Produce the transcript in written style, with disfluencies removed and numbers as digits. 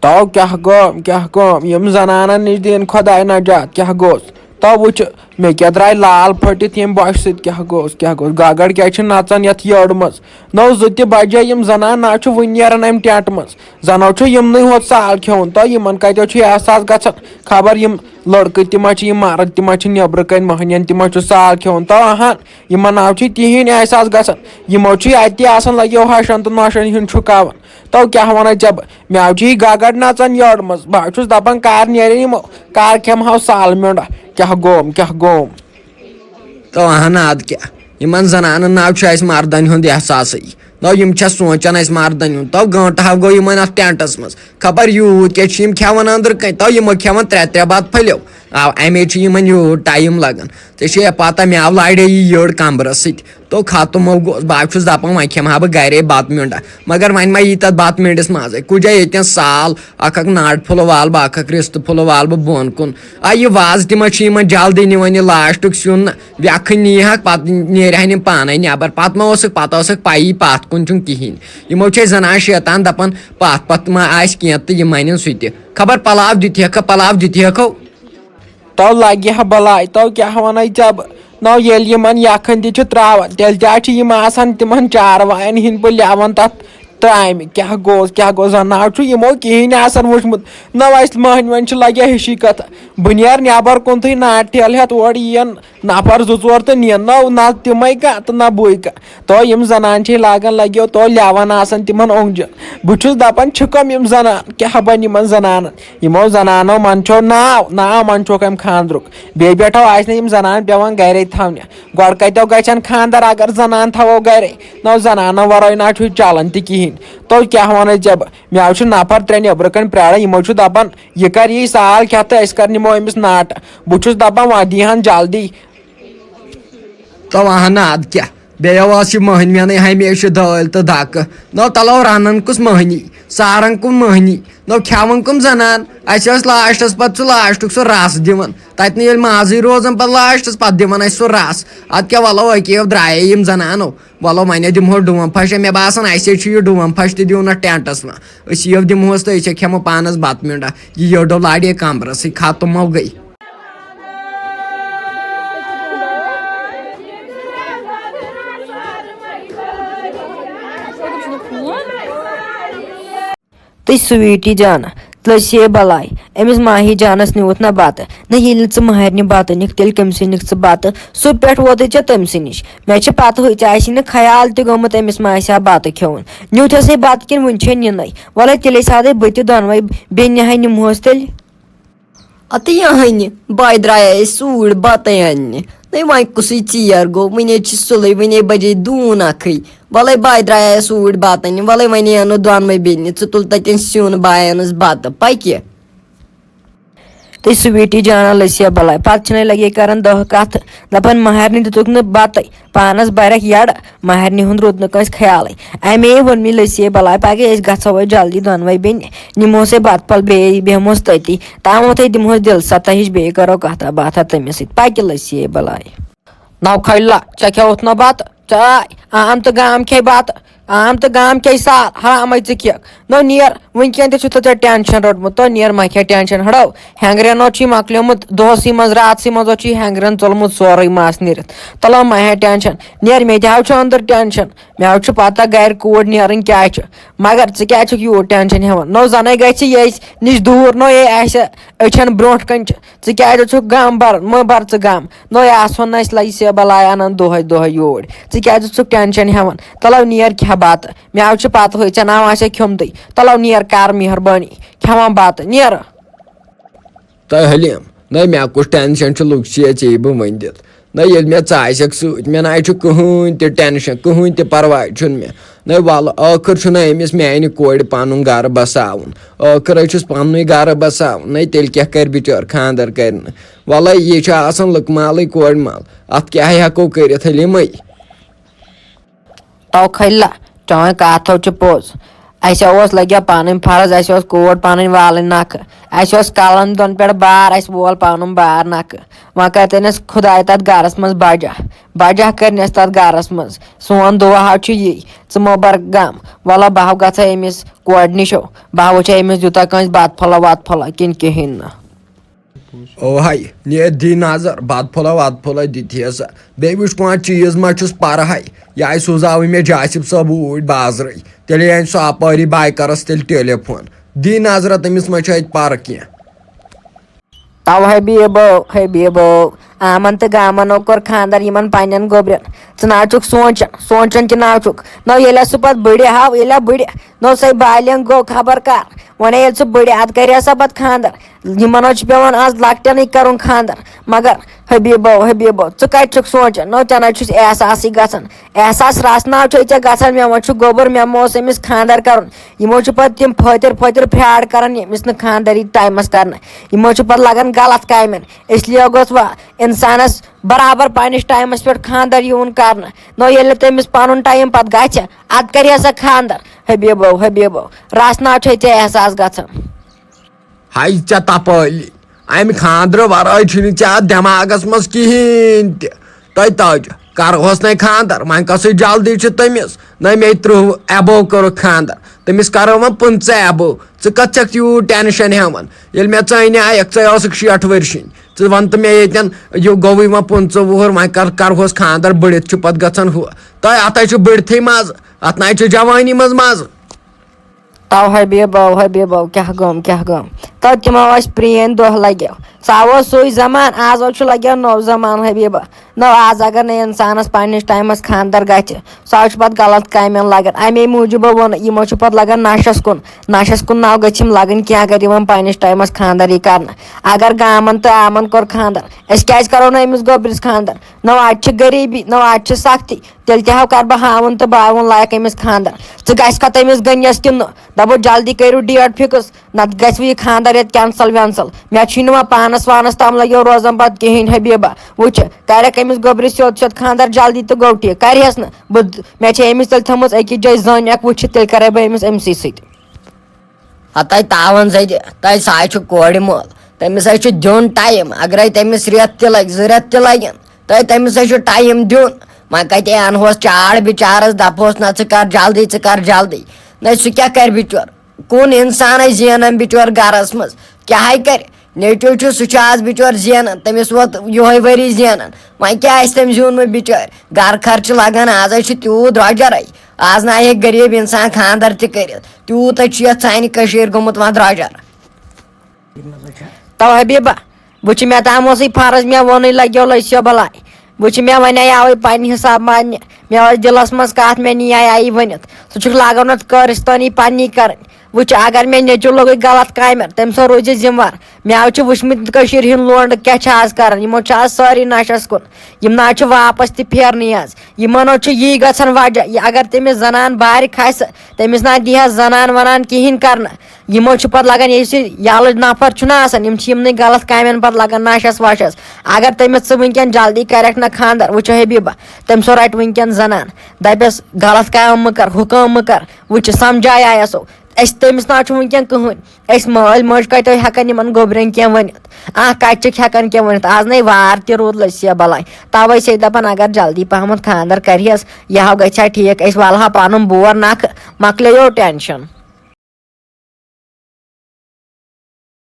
تو کیا کم یم زنانن نش دین خداے نجات کیا گوس تو وچ مے کیا درائے لال پھٹت یم بوش ست کیا گوس گاگڑ کیا چھ نژان یتھ یڑ مز نو زٕ تہِ بجے یم زنان نا چھ وٕنہِ نیران امہِ ٹینٹ مز زنو چھ یمنٕے ہوت سال کھیوٚن تو یمن کتیو چھ احساس گژھان خبر یم لڑکہٕ تہِ ما چھ یم مرد تہِ ما چھ نیبرٕ کَنۍ مہنین تہِ ما چھ سال کھیوٚن تو اہن یمن ناو چھ تِہنٛدۍ احساس گژھان یمو چھ اتی آسان لگیو ہشن تہٕ نوشن ہُنٛد چھُکاوان تو کیا ونَے ژےٚ بہٕ مےٚ آو چھ یہِ گگر نژان یٔڑ منٛز بہٕ چھُس دپان کر نیرن یِمو کر کھٮ۪مہٕ ہاو سال میونٛڈا کیا گوم تو اہن اد کیا یمن زنانن ناو چھ اسہِ مردن ہُنٛد احساسٕے نو یم چھا سونچان اسہِ مردن ہُنٛد تو گٲنٹہٕ ہف گوٚو یمن اتھ ٹینٹس منٛز خبر یوٗت کیٛاہ چھِ یم کھٮ۪وان أنٛدرٕ کَنۍ تو یمو کھٮ۪وان ترٛےٚ بتہٕ پھٔلٮ۪و امے چھِ یمن یوٗت ٹایم لگان ژےٚ چھے پتہ مےٚ آو لاڑے یہِ یٔڑ کمبرس سۭتۍ تو ختمو گوٚس بہٕ چھُس دپان وۄنۍ کھٮ۪مہٕ ہا بہٕ گرے بتہٕ میونٛڈا مگر وۄنۍ ما یی تتھ بتہٕ میٖنٛڈس منٛزے کُجا ییٚتٮ۪ن سال اکھ ناٹہٕ پھوٚلہٕ والہٕ بہٕ اکھ رستہٕ پھوٚلہٕ والہٕ بہٕ بۄن کُن یہِ وازٕ تہِ ما چھُ یِمن جلدی نِوان یہِ لاسٹُک سیُن نہ ویکھٕنۍ نیٖہکھ پتہٕ نیرہن یِم پانے نٮ۪بر پتہٕ ما ٲسٕکھ پیی پتھ کُن چھُنہٕ کہیٖنۍ یِمو چھِ زنان شیطان دپان پتھ ما آسہِ کینٛہہ تہٕ یِم انن سُہ تہِ خبر پلاو دِتہکھو تو لگہِ ہا بلاے تو کیا ونَے ژےٚ بہٕ نو ییٚلہِ یِمن یکھٕنۍ تہِ چھِ تراوان تیٚلہِ تہِ چھِ یِم آسان تِمن چاروایَن ہِنٛدۍ پٲٹھۍ لیوان تتھ ترامہِ کیا گوٚو زن ناو چھُ یِمو کہیٖنۍ آسان وٕچھمُت نہ اسہِ مٔہنوٮ۪ن چھِ لگیا ہِشی کتھا بہٕ نیرٕ نٮ۪بر کُنتھٕے ناٹہِ ٹھیلہٕ ہٮ۪تھ اورٕ یِین نفر زٕ ژور تہٕ نِن نو نہ تِمے کانٛہہ تہٕ نہ بٕے کانٛہہ تو یِم زنان چھے لاگان لگیو تو لیوان آسان تِمن اوٚنٛگجن بہٕ چھُس دپان چھِ کم یِم زنان کیاہ بنہِ یِمن زنانن یِمو زنانو منٛدچھو ناو منٛدچھوکھ امہِ خانٛدرُک بیٚیہِ بیٹھو آسہِ نہٕ یِم زنان پیوان گرے تھاونہِ گۄڈٕ کتیو گژھن خانٛدر اگر زنان تھاوو گرے نو زنانو ورٲے نہ چھُ چلان تہِ کہیٖنۍ تو کیا ونَے ژےٚ بہٕ مےٚ آو چھُ نفر ترٛےٚ نیبرٕ کَنۍ پیاران یِمو چھُ دپان یہِ کر یی سال کھٮ۪تھ تہٕ أسۍ کر نِمو أمِس ناٹہٕ بہٕ چھُس دپان وۄنۍ دِیٖہن جلدی تو اہن اد کیا بیٚیو ٲس یہِ مٔہنوٮ۪نٕے ہمیشہِ دٲلۍ تہٕ دکہٕ نو تلو رنان کُس مٔہنی ساران کُم مٔہنی نو کھٮ۪وان کُم زنان اسہِ ٲس لاسٹس پتہٕ سُہ لاسٹُک سُہ رس دِوان تتہِ نہٕ ییٚلہِ مازٕے روزان پتہٕ لاسٹس پتہٕ دِوان اسہِ سُہ رس ادٕ کیاہ ولو أکیو درٛایے یِم زنانو ولو وۄنۍ دِمہو ڈوٗم پھش مےٚ باسان اَسے چھُ یہِ ڈوٗم پھش تہِ دیُن اتھ ٹینٹس منٛز أسۍ یِیو دِمہوس تہٕ أسۍ کھٮ۪مو پانس بتہٕ میونٛڈا یہِ یٔڈو لاڑے کمبرسٕے ختمو گٔے تہٕ سویٖٹی جانا لٔسے بلاے أمِس ماہی جانس نِوُتھ نہ بتہٕ نہ ییٚلہِ نہٕ ژٕ مہرنہِ بتہٕ نِکھ تیٚلہِ کٔمسٕے نِکھ ژٕ بتہٕ سُہ پٮ۪ٹھ ووتُے ژےٚ تٔمسٕے نِش مےٚ چھِ پتہٕ ژےٚ آسی نہٕ خیال تہِ گوٚمُت أمِس ما آسہِ ہا بتہٕ کھیوٚن نیوٗتھسٕے بتہٕ کِنہٕ وُنہِ چھے نِنَے وَلے تیٚلہِ ٲسۍ ہادے بہٕ تہِ دۄنوَے بیٚنہِ نِمہوس تیٚلہِ اَتہٕ یِہٕنہِ بایہِ درٛایے أسۍ سوٗرۍ بتَے اَننہِ نَے وۄنۍ کُسٕے ژیر گوٚو وٕنے چھِ سُلے وٕنے بجے دوٗن اکھٕے وَلے بایہِ درٛایے سوٗرۍ بتہٕ اَننہِ وَلے وۄنۍ اَنو دۄنوَے بیٚنہِ ژٕ تُل تَتٮ۪ن سیُن بایہِ اَنس بتہٕ پَکہِ تہٕ سویٖٹی جانا لٔسے بلاے پتہٕ چھِنَے لگے کران دہ کتھٕ دپان مہرنہِ دِتُکھ نہٕ بتَے پانس برکھ یڈٕ مہرنہِ ہُنٛد روٗد نہٕ کٲنٛسہِ خیالٕے امے ووٚن مےٚ لٔسے بلاے پگہہ أسۍ گژھو وۄنۍ جلدی دۄنوَے بیٚنہِ نِمہوسے بتہٕ پھوٚل بیٚیہِ بیٚہموس تٔتی تامتھے دِمہوس دِل سطح ہِش بیٚیہِ کرو کتھا باتھا تٔمِس سۭتۍ پکہِ لٔسے بلاے نو کھٔلہ ژےٚ کھیوٚوُتھ نہ بتہٕ ژاے عام تہٕ گام کھے بتہٕ عام تہٕ گام کھے سال حرامے ژٕ کھٮ۪کھ نو نیر وٕنکٮ۪ن تہِ چھُتھ ژےٚ ٹینشن روٚٹمُت تو نیر ما کھے ٹینشن ہڑو ہینگرینو چھُے مۄکلیومُت دۄہسٕے منٛز راتسٕے منٛز چھُے ہینگرین ژوٚلمُت سورُے مس نیٖرِتھ تلو ما ہے ٹینشن نیر مےٚ تہِ حظ چھُ أنٛدٕر ٹینشن مےٚ حظ چھُ پتہ گرِ کوٗر نیرٕنۍ کیٛاہ چھُ مگر ژٕ کیٛازِ چھُکھ یوٗت ٹینشن ہٮ۪وان نو زنے گژھِ ییٚژِ نِش دوٗر نو یے آسہِ أچھن برونٛٹھ کنۍ چھِ ژٕ کیٛازِ چھُکھ غم بران مہ بر ژٕ غم نو آسہٕ ہون أسۍ لگہِ بلاے انان دۄہے یوٗرۍ ژٕ کیٛازِ چھُکھ ٹینشن ہٮ۪وان تلو نیر کھےٚ بتہٕ مےٚ حظ چھُ پتہٕ ہٕے ژےٚ ناو آسہِ کھیوٚمتٕے تلو نیر کر مہربٲنی کھٮ۪وان بتہٕ نیرٕ تہٕ حلیٖم نہ مےٚ کُس ٹینشن چھُ لُکھ ژےٚ ژےٚ بہٕ ؤنۍ دِتھ نہ ییٚلہِ مےٚ ژٕ آسٮ۪کھ سۭتۍ مےٚ نہ چھُ کٕہٕنۍ تہِ ٹینشن کٕہٕنۍ تہِ پرواے چھُنہٕ مےٚ نہ وَلہٕ ٲخٕر چھُنہ أمِس میانہِ کورِ پنُن گرٕ بساوُن ٲخٕر چھُس پننُے گرٕ بساوُن نہ تیٚلہِ کیٛاہ کرِ بِچٲر خانٛدر کرِ نہٕ وَلے یہِ چھُ آسان لُکہٕ مالٕے کورِ مال اتھ کیٛاہ ہٮ۪کو کٔرِتھ حلیٖمٕے تو کھٔلہ چٲنۍ کتھ چھِ پوٚز اسہِ اوس لگیا پنٕنۍ فرض اسہِ اوس کوٹ پنٕنۍ والٕنۍ نکھٕ اسہِ اوس کلن دۄن پٮ۪ٹھ بار اسہِ وول پنُن بار نکھٕ وۄنۍ کتٮ۪ن اسہِ خُداے تتھ گرس منٛز بجا کرنہِ اسہِ تتھ گرس منٛز سون دُعا چھُ یی ژٕ مہ بر غم وَلہ بہٕ گژھا أمِس کورِ نِش بہٕ وٕچھا أمِس دیُتا کٲنٛسہِ بتہٕ پھوٚلا وتہٕ پھوٚلا کِنہٕ کِہیٖنۍ نہٕ او ہاے نیت دی نظر بت پھولا وت پھولا دِتھی سا بیٚیہِ وٕچھ کانٛہہ چیٖز ما چھُس پرٕ ہاے یہِ آیہِ سوزاوٕے مےٚ جاسِف صٲب اوٗرۍ بازرٕے تیٚلے اَنہِ سُہ اپٲری بایکرس تیٚلہِ ٹیلیفون دی نظرا تٔمِس ما چھُ اَتہِ پرٕ کینٛہہ تو حبیٖبو آمن تہٕ گامنو کوٚر خانٛدر یِمن پننٮ۪ن گوٚبرٮ۪ن ژٕ نہ چھُکھ سونٛچان تہِ نہ چھُکھ نو ییٚلہِ سُہ پتہٕ بٕڑِ ہاو ییٚلہِ بٕڑِ نو سۄے بالینٛگ گوٚو خبر کر وۄنۍ ییٚلہِ سُہ بٕڑِ ادٕ کرِ سا پتہٕ خانٛدر یِمن حظ چھُ پیٚوان آز لۄکٹٮ۪نٕے کرُن خانٛدر مگر حبیٖبو ژٕ کتہِ چھُکھ سونٛچان نو ژےٚ نہ چھُس احساسٕے گژھان احساس رژھ چھُ ژےٚ گژھان مےٚ وۄنۍ چھُ گوٚبُر مےٚ ما اوس أمِس خانٛدر کرُن یِمو چھِ پتہٕ تِم فٲطِر فرٛاڈ کران ییٚمِس نہٕ خانٛدر یی ٹایمس کرنہٕ یِمو چھِ پتہٕ لگان غلط کامٮ۪ن اس لیے گوٚژھ وۄنۍ انسانس برابر پننِس ٹایمس پٮ۪ٹھ خانٛدر یِوُن کرنہٕ نو ییٚلہِ نہٕ تٔمِس پنُن ٹایم پتہٕ گژھِ ادٕ کرِ سا خانٛدر حبیٖبو رژھ چھے ژےٚ احساس گژھان ہاے ژےٚ تپٲلی امہِ خانٛدرٕ ورٲے چھُنہٕ ژےٚ اتھ دٮ۪ماغس منٛز کہیٖنۍ تہِ تۄہہِ کرہوس نے خانٛدر وۄنۍ کۄسٕے جلدی چھِ تٔمِس نہ مے 30 ایبو کوٚرُکھ خانٛدر تٔمِس کرو وۄنۍ 15 ایبو ژٕ کتھ چھکھ تیوٗت ٹینشن ہٮ۪وان ییٚلہِ مےٚ ژٕ انیایکھ ژٕ ٲسٕکھ 60 ؤرشِنۍ ژٕ وَن تہٕ مےٚ ییٚتٮ۪ن یہِ گوٚوُے وۄنۍ 15 وُہُر وۄنۍ کرہوس خانٛدر بٔڑِتھ چھُ پتہٕ گژھان ہُہ تۄہہِ اتھ ہے چھُ بٔڑتھٕے مزٕ اتھ نَے چھُ جوٲنی منٛز مزٕ تو حبیٖبو کیٛاہ گوٚم تو تِمو ٲسۍ پرٛٲنۍ دۄہ لگیو سُہ اوس سُے زمان آز چھُ لگیو نوٚو زمان حبیٖبا نو آز اگر نہٕ انسانس پننِس ٹایمس خانٛدر گژھِ سُہ چھُ پتہٕ غلط کامٮ۪ن لگان امے موٗجوٗب ووٚن یِمو چھُ پتہٕ لگان نشس کُن نہ گٔژھۍ یِم لگٕنۍ کینٛہہ اگر یِمن پننِس ٹایمس خانٛدر یی کرنہٕ اگر گامن تہٕ آمن کوٚر خانٛدر أسۍ کیازِ کرو نہٕ أمِس گوٚبرِس خانٛدر نو اتہِ چھِ غریٖبی نو اتہِ چھِ سختی تیٚلہِ تہِ کرٕ بہٕ ہاوُن تہٕ باوُن لایق أمِس خانٛدر ژٕ گژھکھا تٔمِس گٔنِیَس کِنہٕ نہٕ دپو جلدی کٔرِو ڈیٹ فِکٕس نتہٕ گژھِ وۄنۍ یہِ خانٛدر ییٚتہِ کینسل وینسل مےٚ چھُے نہٕ وۄنۍ پانس وانس تام لگیو روزان پتہٕ کہیٖنۍ حبیٖبا وٕچھ کرکھ أمِس گوٚبرِس سیوٚد خانٛدر جلدی تہٕ گوٚو ٹھیٖک کرہس نہٕ مےٚ چھِ أمِس تیٚلہِ تھٲمٕژ أکِس جایہِ زٔنۍ اکھ وٕچھِتھ تیٚلہِ کرے بہٕ أمِس أمسٕے سۭتۍ تۄہہِ تاوان زَدِ تۄہہِ ساے چھُ کورِ مول تٔمِس حظ چھُ دیُن ٹایم اگرے تٔمِس رٮ۪تھ تہِ لگہِ 2 رٮ۪تھ تہِ لگن تۄہہِ تٔمِس حظ چھُ ٹایم دیُن وۄنۍ کتہِ انہوس چاڑ بِچارس دپہوس نہ ژٕ کر جلدی نہ سُہ کیٛاہ کرِ بِچور کُن انسانے زینان بِچور گرس منٛز کیٛاہ کرِ نیٚچوٗ چھُ سُہ چھُ آز بِچور زینان تٔمِس ووت یِہوے ؤری زینان وۄنۍ کیٛاہ آسہِ تٔمۍ زیوٗنمُت بِچٲرۍ گرٕ خرچہٕ لگان آز حظ چھُ تیوٗت درٛوجرے آز نہ ہیٚکہِ غریٖب انسان خانٛدر تہِ کٔرِتھ تیوٗت حظ چھُ یتھ سانہِ کٔشیٖرِ گوٚمُت وۄنۍ درٛوجر تو حبیٖبا وٕچھ مےٚ تام اوسُے فرض مےٚ ووٚنُے لگیو لٔسیو بلاے وٕچھ مےٚ وۄنۍ آوے پننہِ حساب ماننہِ مےٚ ٲس دِلس منٛز کتھ مےٚ نِیاے آیی ؤنِتھ ژٕ چھُکھ لاگان اتھ کٲرِستٲنی پننی کرٕنۍ وٕچھ اگر مےٚ نیٚچوٗ لوٚگُے غلط کامٮ۪ن تٔمۍ سُنٛد روٗزِ ذِموار مےٚ چھُ وٕچھمٕتۍ کٔشیٖرِ ہِنٛدۍ لونڈٕ کیٛاہ چھِ آز کران یِمو چھِ آز سٲری نشس کُن یِم نہ حظ چھِ واپس تہِ پھیرنٕے آز یِمن حظ چھُ یی گژھان وجہ اگر تٔمِس زنان بارِ کھسہِ تٔمِس نہ دِیہس زنان ونان کہیٖنۍ کرنہٕ یِمو چھُ پتہٕ لگان یُس یہِ یَلہٕ نفر چھُنہ آسان یِم چھِ یِمنٕے غلط کامٮ۪ن پتہٕ لگان نشس وشس اگر تٔمِس ژٕ وٕنکیٚن جلدی کرکھ نہ خانٛدر وٕچھو حبیٖبا تٔمۍ سُنٛد رٹہِ وٕنکیٚن زنان دپٮ۪س غلط کٲم مہٕ کر ہُہ کٲم مہٕ کر وٕچھ سمجھاے آیسو أسۍ تٔمِس نہ چھُ وٕنکیٚن کٕہٕنۍ أسۍ مٲلۍ مٲج کتہِ ہٮ۪کان یِمن گوٚبرٮ۪ن کینٛہہ ؤنِتھ کتہِ چھِکھ ہٮ۪کان کینٛہہ ؤنِتھ آز نَے وار تہِ روٗد لٔسیا بلاے توے چھِ دپان اگر جلدی پہمتھ خانٛدر کرہس یہِ ہا گژھِ ہا ٹھیٖک أسۍ والہٕ ہا پنُن بور نکھٕ مۄکلیو ٹینشن